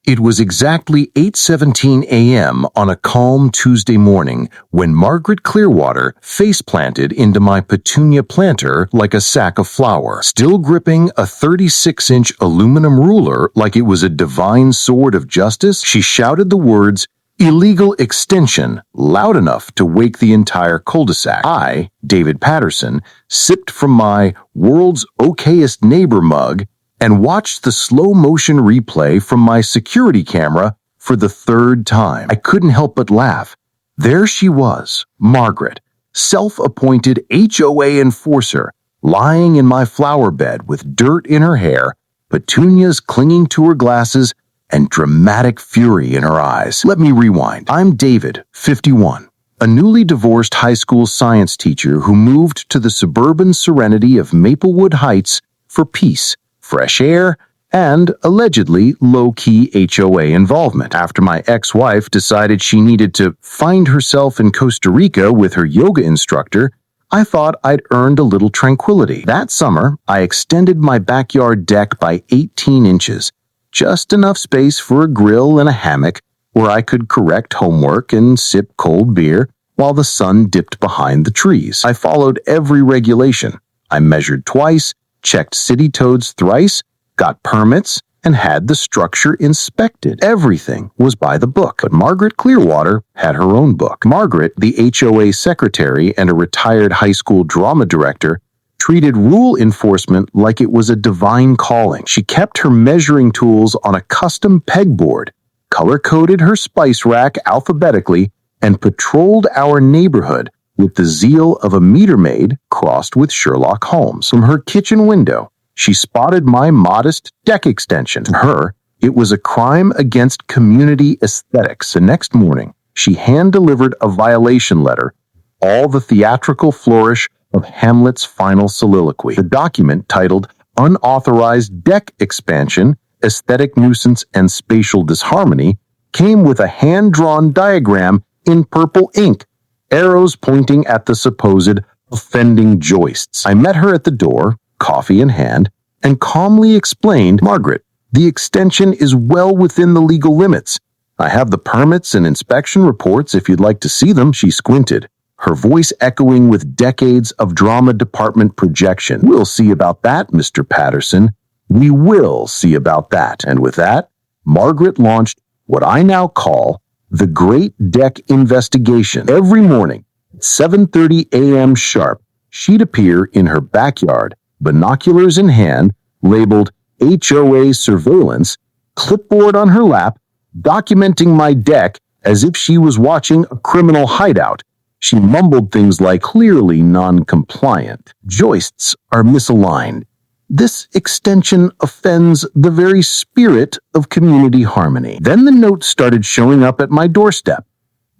It was exactly 8:17 a.m. on a calm Tuesday morning when Margaret Clearwater face-planted into my petunia planter like a sack of flour. Still gripping a 36-inch aluminum ruler like it was a divine sword of justice, she shouted the words, "Illegal extension," loud enough to wake the entire cul-de-sac. I, David Patterson, sipped from my world's okayest neighbor mug and watched the slow-motion replay from my security camera for the third time. I couldn't help but laugh. There she was, Margaret, self-appointed HOA enforcer, lying in my flower bed with dirt in her hair, petunias clinging to her glasses, and dramatic fury in her eyes. Let me rewind. I'm David, 51, a newly divorced high school science teacher who moved to the suburban serenity of Maplewood Heights for peace, fresh air, and allegedly low-key HOA involvement. After my ex-wife decided she needed to find herself in Costa Rica with her yoga instructor, I thought I'd earned a little tranquility. That summer, I extended my backyard deck by 18 inches, just enough space for a grill and a hammock where I could correct homework and sip cold beer while the sun dipped behind the trees. I followed every regulation. I measured twice, checked city codes thrice, got permits, and had the structure inspected. Everything was by the book. But Margaret Clearwater had her own book. Margaret, the HOA secretary and a retired high school drama director, treated rule enforcement like it was a divine calling. She kept her measuring tools on a custom pegboard, color-coded her spice rack alphabetically, and patrolled our neighborhood with the zeal of a meter maid crossed with Sherlock Holmes. From her kitchen window, she spotted my modest deck extension. To her, it was a crime against community aesthetics. The next morning, she hand-delivered a violation letter, all the theatrical flourish of Hamlet's final soliloquy. The document, titled Unauthorized Deck Expansion, Aesthetic Nuisance and Spatial Disharmony, came with a hand-drawn diagram in purple ink, arrows pointing at the supposed offending joists. I met her at the door, coffee in hand, and calmly explained, "Margaret, the extension is well within the legal limits. I have the permits and inspection reports if you'd like to see them." She squinted, her voice echoing with decades of drama department projection. "We'll see about that, Mr. Patterson. We will see about that." And with that, Margaret launched what I now call the Great Deck Investigation. Every morning, at 7:30 a.m. sharp, she'd appear in her backyard, binoculars in hand, labeled HOA surveillance, clipboard on her lap, documenting my deck as if she was watching a criminal hideout. She mumbled things like clearly non-compliant. "Joists are misaligned. This extension offends the very spirit of community harmony." Then the notes started showing up at my doorstep.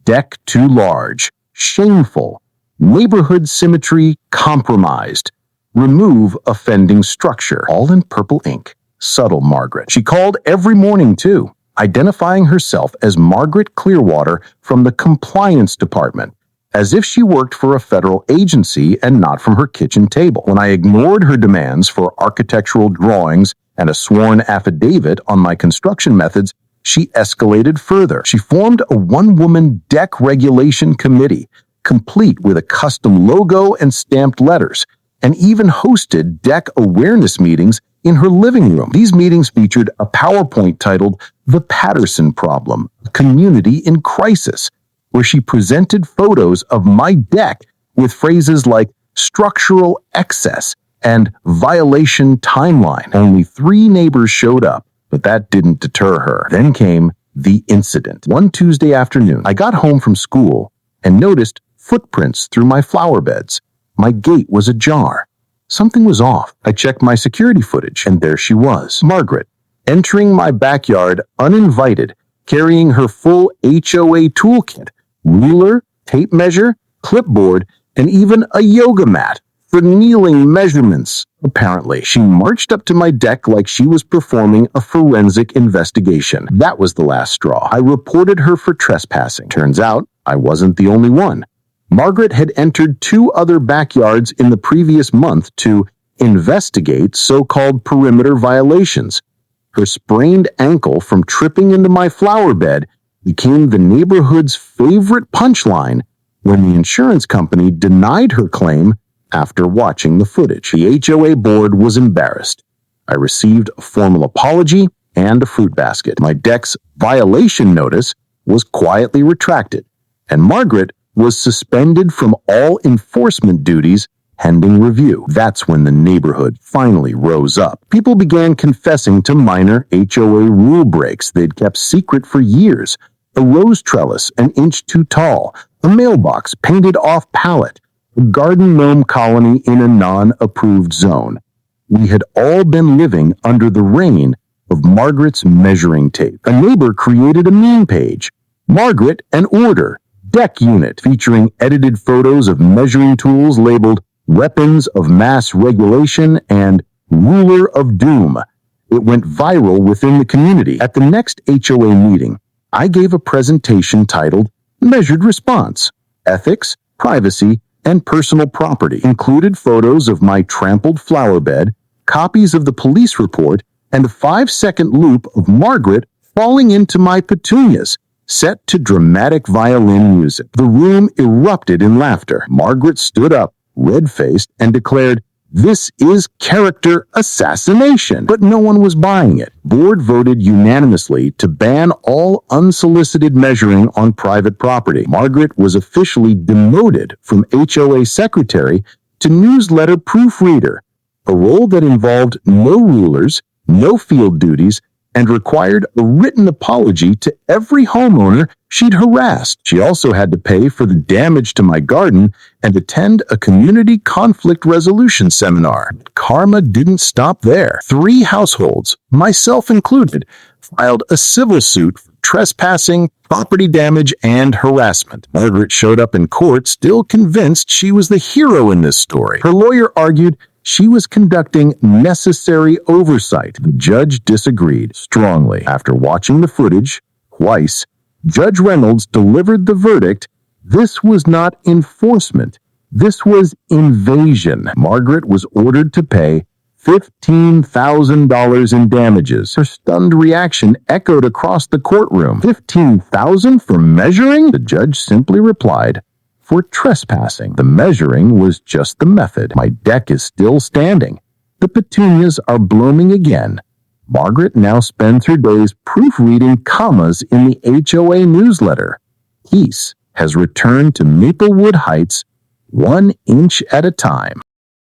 "Deck too large. Shameful. Neighborhood symmetry compromised. Remove offending structure." All in purple ink. Subtle Margaret. She called every morning, too, identifying herself as Margaret Clearwater from the compliance department, as if she worked for a federal agency and not from her kitchen table. When I ignored her demands for architectural drawings and a sworn affidavit on my construction methods, she escalated further. She formed a one-woman deck regulation committee, complete with a custom logo and stamped letters, and even hosted deck awareness meetings in her living room. These meetings featured a PowerPoint titled The Patterson Problem, a Community in Crisis, where she presented photos of my deck with phrases like structural excess and violation timeline. Only 3 neighbors showed up, but that didn't deter her. Then came the incident. One Tuesday afternoon, I got home from school and noticed footprints through my flower beds. My gate was ajar. Something was off. I checked my security footage, and there she was, Margaret, entering my backyard uninvited, carrying her full HOA toolkit, ruler, tape measure, clipboard, and even a yoga mat for kneeling measurements. Apparently, she marched up to my deck like she was performing a forensic investigation. That was the last straw. I reported her for trespassing. Turns out, I wasn't the only one. Margaret had entered 2 other backyards in the previous month to investigate so-called perimeter violations. Her sprained ankle from tripping into my flower bed became the neighborhood's favorite punchline when the insurance company denied her claim after watching the footage. The HOA board was embarrassed. I received a formal apology and a fruit basket. My deck's violation notice was quietly retracted, and Margaret was suspended from all enforcement duties pending review. That's when the neighborhood finally rose up. People began confessing to minor HOA rule breaks they'd kept secret for years. A rose trellis an inch too tall, a mailbox painted off pallet, a garden gnome colony in a non-approved zone. We had all been living under the reign of Margaret's measuring tape. A neighbor created a meme page, Margaret and Order, deck unit, featuring edited photos of measuring tools labeled Weapons of Mass Regulation and Ruler of Doom. It went viral within the community. At the next HOA meeting, I gave a presentation titled Measured Response, Ethics, Privacy, and Personal Property. Included photos of my trampled flower bed, copies of the police report, and a 5-second loop of Margaret falling into my petunias, set to dramatic violin music. The room erupted in laughter. Margaret stood up, red-faced, and declared, "This is character assassination." But no one was buying it. Board voted unanimously to ban all unsolicited measuring on private property. Margaret was officially demoted from HOA secretary to newsletter proofreader, a role that involved no rulers, no field duties, and required a written apology to every homeowner she'd harassed. She also had to pay for the damage to my garden and attend a community conflict resolution seminar. Karma didn't stop there. 3 households, myself included, filed a civil suit for trespassing, property damage, and harassment. Margaret showed up in court still convinced she was the hero in this story. Her lawyer argued she was conducting necessary oversight. The judge disagreed strongly. After watching the footage twice, Judge Reynolds delivered the verdict. This was not enforcement. This was invasion. Margaret was ordered to pay $15,000 in damages. Her stunned reaction echoed across the courtroom. $15,000 for measuring? The judge simply replied, "For trespassing." The measuring was just the method. My deck is still standing. The petunias are blooming again. Margaret now spends her days proofreading commas in the HOA newsletter. Peace has returned to Maplewood Heights 1 inch at a time.